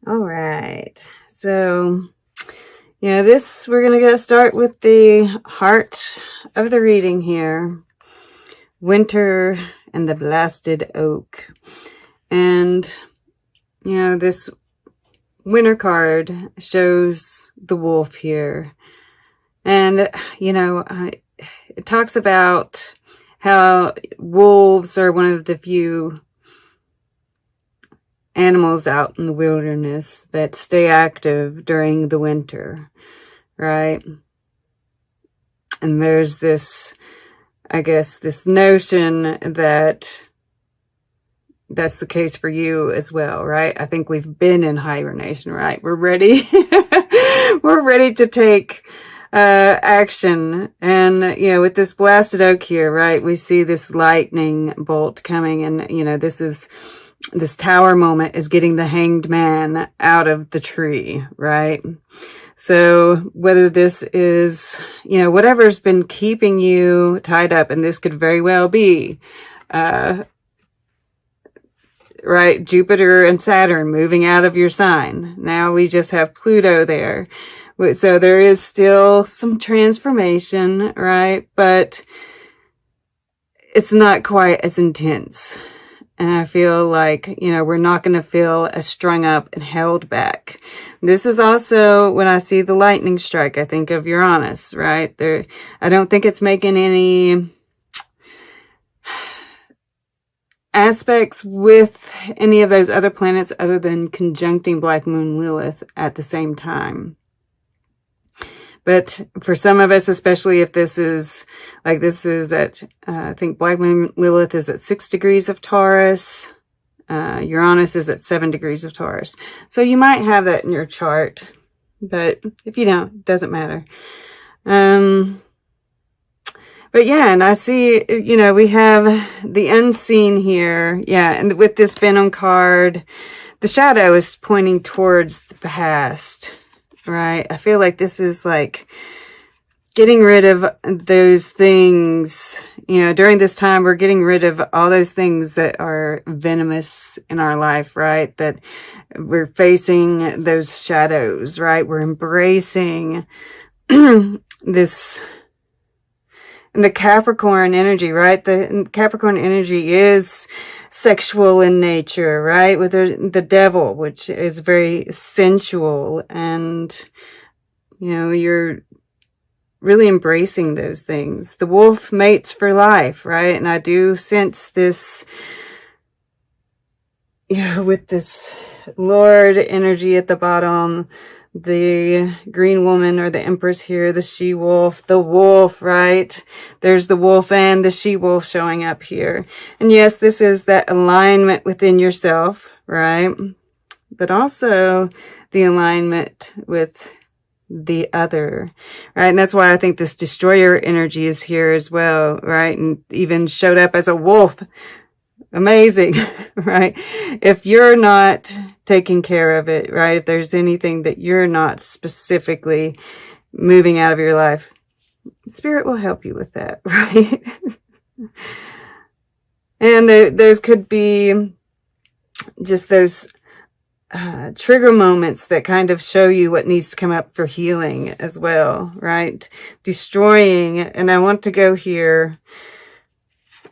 All right. So, we're going to start with the heart of the reading here. Winter and the Blasted Oak. And, this winter card shows the wolf here. And, it talks about how wolves are one of the few animals out in the wilderness that stay active during the winter, right? And there's this, I guess, this notion that that's the case for you as well, right? I think we've been in hibernation, right? We're ready. We're ready to take action. And, with this blasted oak here, right, we see this lightning bolt coming, and, this tower moment is getting the hanged man out of the tree, right? So whether this is, whatever's been keeping you tied up, and this could very well be, right, Jupiter and Saturn moving out of your sign. Now we just have Pluto there. So there is still some transformation, right? But it's not quite as intense. And I feel like, we're not going to feel as strung up and held back. This is also, when I see the lightning strike, I think of Uranus, right? I don't think it's making any aspects with any of those other planets other than conjuncting Black Moon Lilith at the same time. But for some of us, especially if this is at, I think Black Moon Lilith is at 6 degrees of Taurus. Uranus is at 7 degrees of Taurus. So you might have that in your chart. But if you don't, it doesn't matter. But yeah, and I see, we have the unseen here. Yeah, and with this Venom card, the shadow is pointing towards the past. Right. I feel like this is like getting rid of those things, during this time, we're getting rid of all those things that are venomous in our life, right? That we're facing those shadows, right? We're embracing this, and the Capricorn energy, right? The Capricorn energy is sexual in nature, right? With the devil, which is very sensual, and, you're really embracing those things. The wolf mates for life, right? And I do sense this, with this Lord energy at the bottom, the green woman or the empress here, the she-wolf, the wolf, right? There's the wolf and the she-wolf showing up here. And yes, this is that alignment within yourself, right? But also the alignment with the other, right? And that's why I think this destroyer energy is here as well, right? And even showed up as a wolf. Amazing, right? If you're not taking care of it, right? If there's anything that you're not specifically moving out of your life, Spirit will help you with that, right? And those could be just those trigger moments that kind of show you what needs to come up for healing as well, right? Destroying, and I want to go here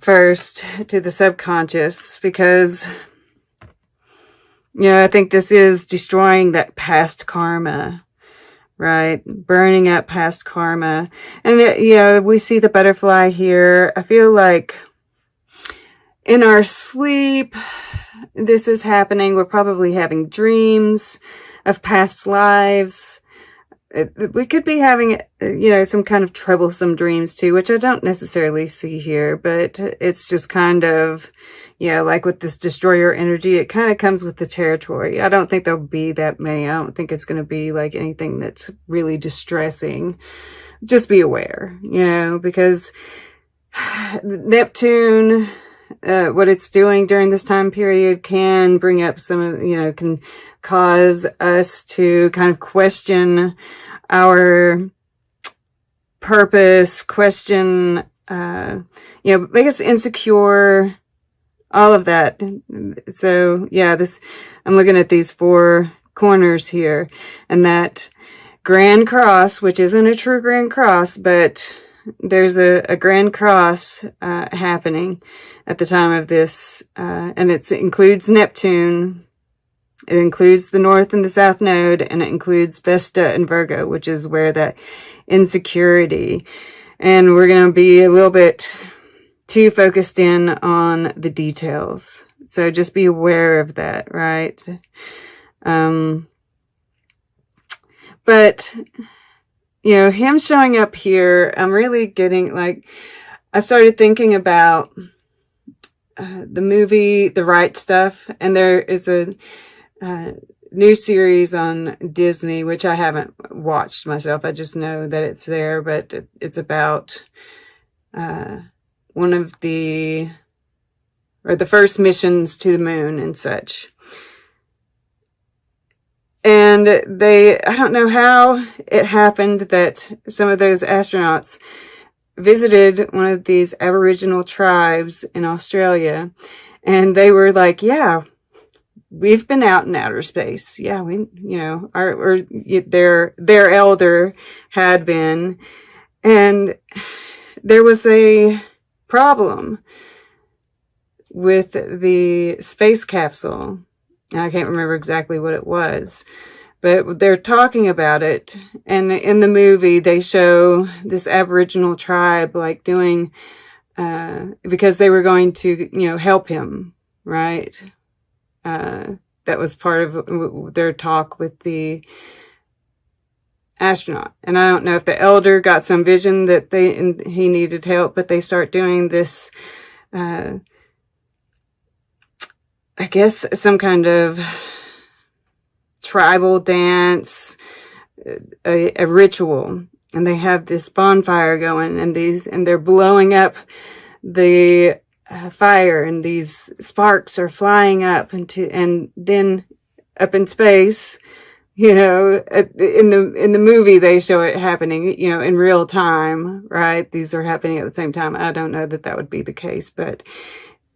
first to the subconscious, because I think this is destroying that past karma, right? Burning up past karma. And we see the butterfly here. I feel like in our sleep this is happening. We're probably having dreams of past lives. We could be having, some kind of troublesome dreams too, which I don't necessarily see here, but it's just kind of, like with this destroyer energy, it kind of comes with the territory. I don't think there'll be that many. I don't think it's going to be like anything that's really distressing. Just be aware, because Neptune, what it's doing during this time period can bring up can cause us to kind of question our purpose, question, make us insecure, all of that. So yeah, I'm looking at these 4 corners here. And that Grand Cross, which isn't a true Grand Cross, but there's a Grand Cross happening at the time of this, and it includes Neptune, it includes the North and the South Node, and it includes Vesta and Virgo, which is where that insecurity. And we're going to be a little bit too focused in on the details. So just be aware of that, right? But, you know, him showing up here, I'm really getting, like, I started thinking about the movie The Right Stuff, and there is a new series on Disney, which I haven't watched myself. I just know that it's there, but it's about one of the first missions to the moon and such. And I don't know how it happened that some of those astronauts visited one of these Aboriginal tribes in Australia, and they were like, yeah, we've been out in outer space. Yeah, we, you know, their elder had been, and there was a problem with the space capsule. I can't remember exactly what it was, but they're talking about it. And in the movie, they show this Aboriginal tribe, like, doing, because they were going to, you know, help him, right? That was part of their talk with the astronaut. And I don't know if the elder got some vision that he needed help, but they start doing this, I guess some kind of tribal dance, a ritual, and they have this bonfire going, and they're blowing up the fire, and these sparks are flying up and then up in space. You know, in the movie they show it happening, you know, in real time, right? These are happening at the same time. I don't know that would be the case, but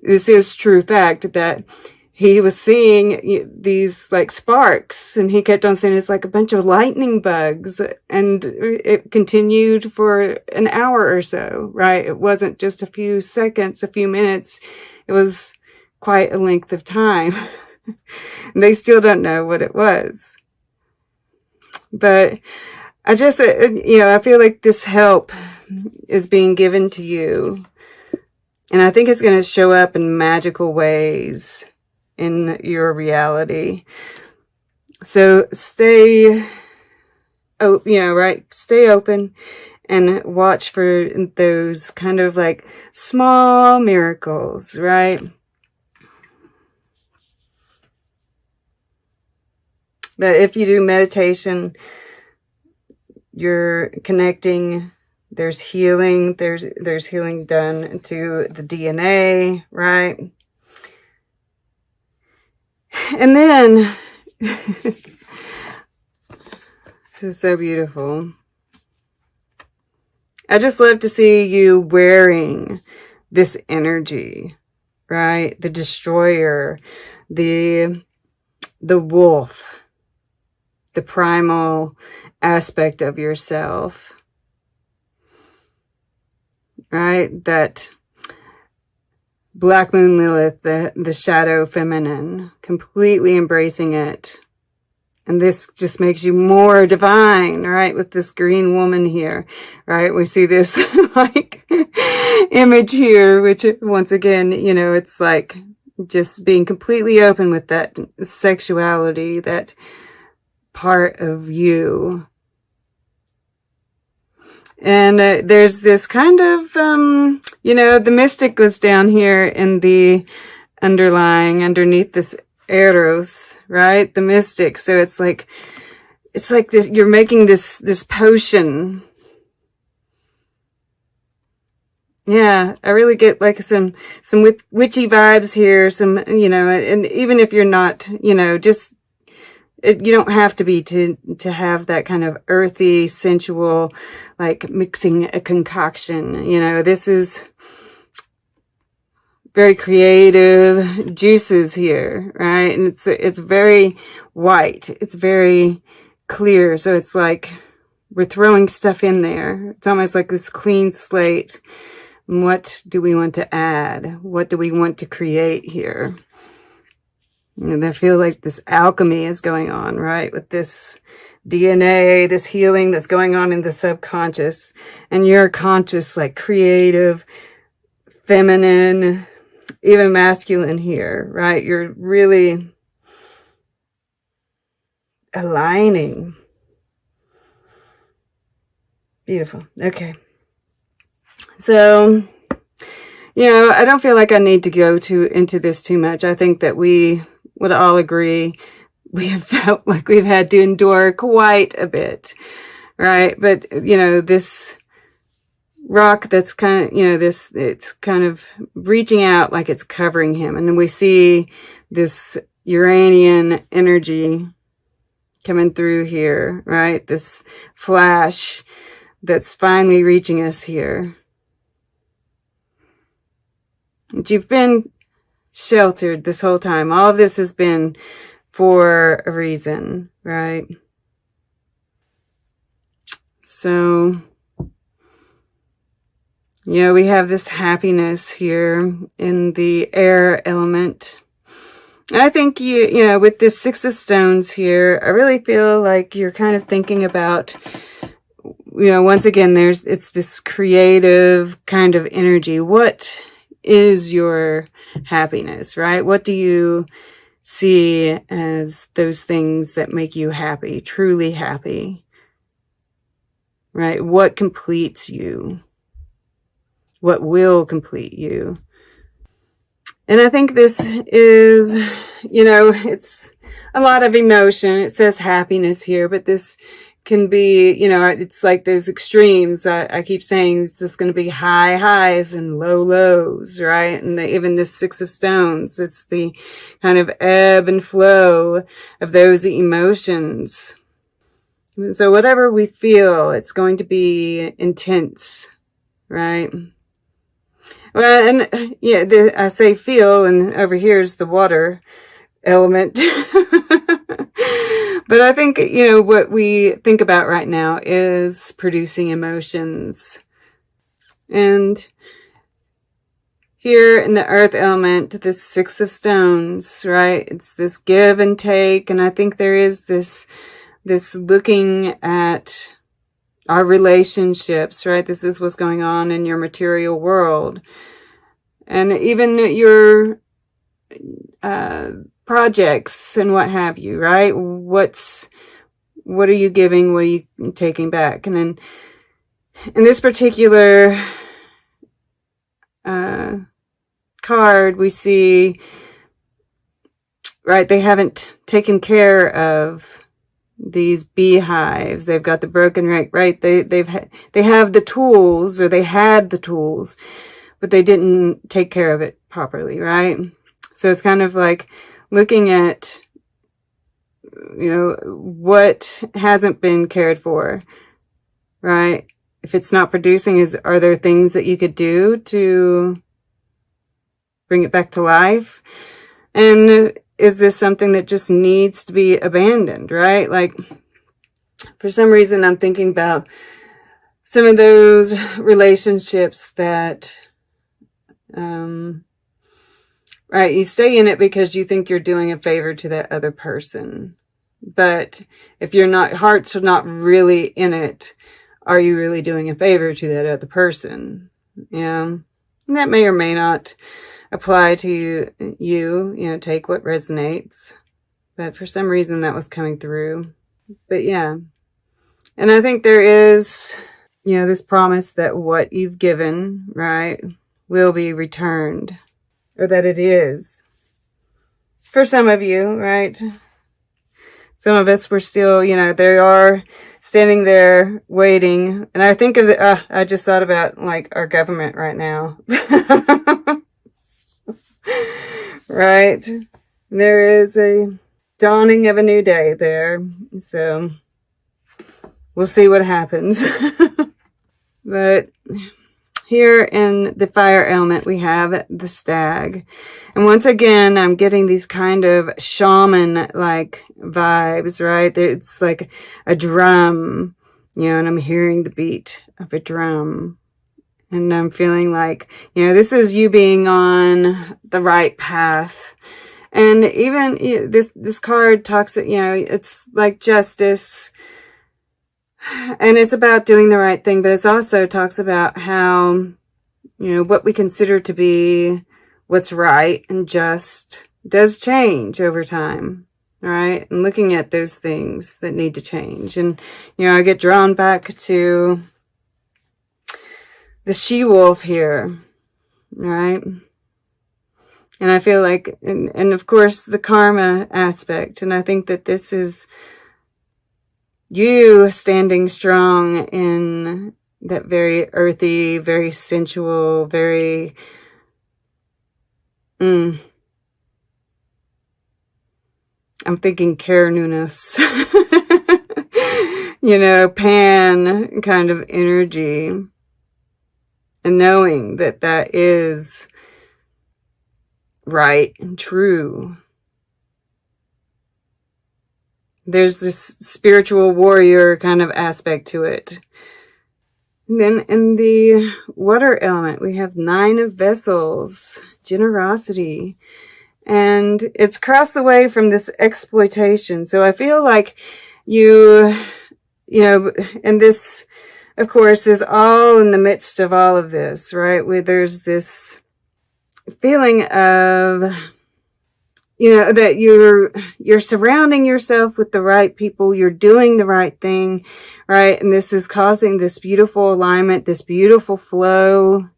this is true fact that he was seeing these, like, sparks, and he kept on saying it's like a bunch of lightning bugs, and it continued for an hour or so, right? It wasn't just a few seconds, a few minutes. It was quite a length of time. And they still don't know what it was. But I just, you know, I feel like this help is being given to you. And I think it's going to show up in magical ways in your reality. So stay open and watch for those kind of like small miracles, right? But if you do meditation, you're connecting. There's healing. There's healing done to the DNA, right? And then, this is so beautiful. I just love to see you wearing this energy, right? The destroyer, the wolf, the primal aspect of yourself, right? That Black Moon Lilith, the shadow feminine, completely embracing it. And this just makes you more divine, right? With this green woman here, right? We see this like image here, which once again, you know, it's like just being completely open with that sexuality, that part of you. And there's this kind of, you know, the mystic was down here in the underneath this Eros, right? The mystic. So it's like this, you're making this potion. Yeah, I really get like some witchy vibes here, some, you know, and even if you're not, you know, just, you don't have to be to have that kind of earthy, sensual, like mixing a concoction. You know, this is very creative juices here, right? And it's very white. It's very clear. So it's like we're throwing stuff in there. It's almost like this clean slate. What do we want to add? What do we want to create here? And I feel like this alchemy is going on, right? With this DNA, this healing that's going on in the subconscious. And your conscious, like creative, feminine, even masculine here, right? You're really aligning. Beautiful. Okay. So, I don't feel like I need to go into this too much. I think that we would all agree we have felt like we've had to endure quite a bit, right? But, this rock that's kind of, it's kind of reaching out like it's covering him. And then we see this Uranian energy coming through here, right? This flash that's finally reaching us here. But you've been sheltered this whole time. All of this has been for a reason, right? So, we have this happiness here in the air element. And I think with this Six of Stones here, I really feel like you're kind of thinking about, once again, it's this creative kind of energy. What is your happiness, right? What do you see as those things that make you happy, truly happy, right? What completes you? What will complete you? And I think this is, it's a lot of emotion. It says happiness here, but this can be, it's like those extremes. I keep saying it's just going to be high highs and low lows, right? And even this Six of Stones, it's the kind of ebb and flow of those emotions. So whatever we feel, it's going to be intense, right? Well, and I say feel, and over here is the water element. But I think, what we think about right now is producing emotions. And here in the earth element, this Six of Stones, right? It's this give and take. And I think there is this looking at our relationships, right? This is what's going on in your material world. And even your projects and what have you, right? What are you giving? What are you taking back? And then in this particular card, we see, right, they haven't taken care of these beehives. They've got the broken right. They have the tools, or they had the tools, but they didn't take care of it properly, right? So it's kind of like looking at, what hasn't been cared for, right? If it's not producing, are there things that you could do to bring it back to life? And is this something that just needs to be abandoned, right? Like, for some reason, I'm thinking about some of those relationships that, right, you stay in it because you think you're doing a favor to that other person. But if heart's not really in it, are you really doing a favor to that other person? And that may or may not apply to you, take what resonates. But for some reason that was coming through. But yeah. And I think there is, this promise that what you've given, right, will be returned. Or that it is. For some of you, right? Some of us were still, they are standing there waiting. And I think of I just thought about like our government right now. Right? There is a dawning of a new day there. So we'll see what happens. But Here in the fire element, we have the stag. And once again, I'm getting these kind of shaman-like vibes, right? It's like a drum, you know, and I'm hearing the beat of a drum. And I'm feeling like, you know, this is you being on the right path. And even this card talks, you know, it's like justice. And it's about doing the right thing, but it also talks about how, you know, what we consider to be what's right and just does change over time, right? And looking at those things that need to change. And, you know, I get drawn back to the she-wolf here, right? And I feel like, and of course, the karma aspect. And I think that this is you standing strong in that very earthy, very sensual, very, I'm thinking care newness, you know, pan kind of energy. And knowing that that is right and true. There's this spiritual warrior kind of aspect to it. And then in the water element, we have 9 of vessels, generosity. And it's crossed away from this exploitation. So I feel like you know, and this, of course, is all in the midst of all of this, right? Where there's this feeling of, you know, that you're surrounding yourself with the right people, you're doing the right thing, right? And this is causing this beautiful alignment, this beautiful flow.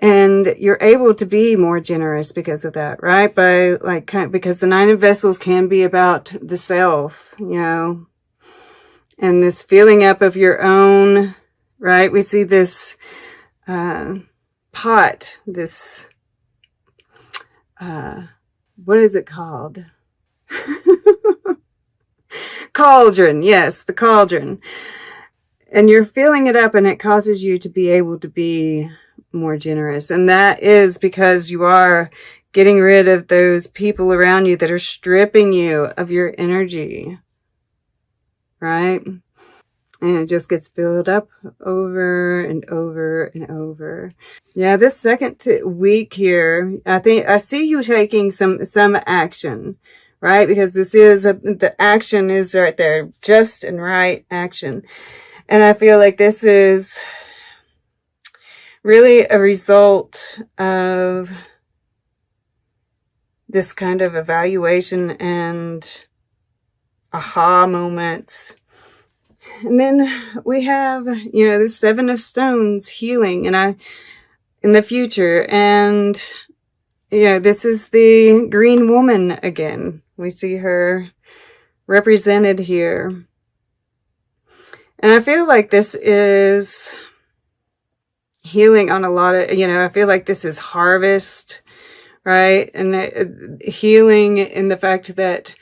And you're able to be more generous because of that, right? Because the 9 of vessels can be about the self, you know, and this filling up of your own, right? We see this pot, this, what is it called? Cauldron. Yes, the cauldron. And you're filling it up and it causes you to be able to be more generous. And that is because you are getting rid of those people around you that are stripping you of your energy. Right? And it just gets filled up over and over and over. Yeah, this second week here, I see you taking some action, right? Because this is the action is right there, just and right action. And I feel like this is really a result of this kind of evaluation and aha moments. And then we have, you know, the 7 of stones, healing, and in the future. And, you know, this is the green woman again. We see her represented here. And I feel like this is healing on a lot of, you know, I feel like this is harvest, right? And healing in the fact that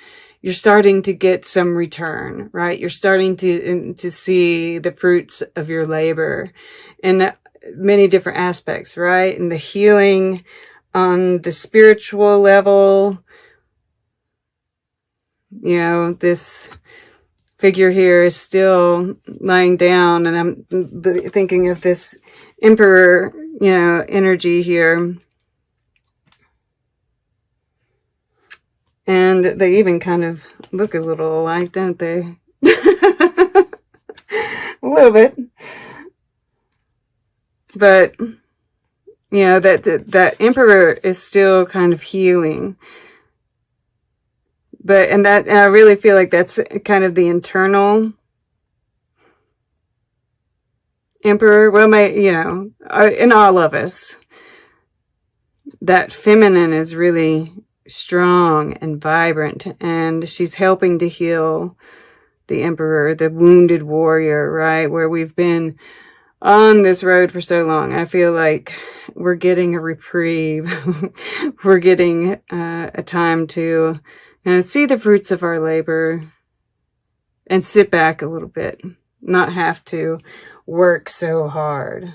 you're starting to get some return, right? You're starting to see the fruits of your labor in many different aspects, right? And the healing on the spiritual level, you know, this figure here is still lying down, and I'm thinking of this emperor, you know, energy here. And they even kind of look a little alike, don't they? A little bit. But, you know, that emperor is still kind of healing. But, and I really feel like that's kind of the internal emperor. Well, you know, in all of us, that feminine is really strong and vibrant, and she's helping to heal the emperor, the wounded warrior, right? Where we've been on this road for so long. I feel like we're getting a reprieve. We're getting a time to see the fruits of our labor and sit back a little bit, not have to work so hard.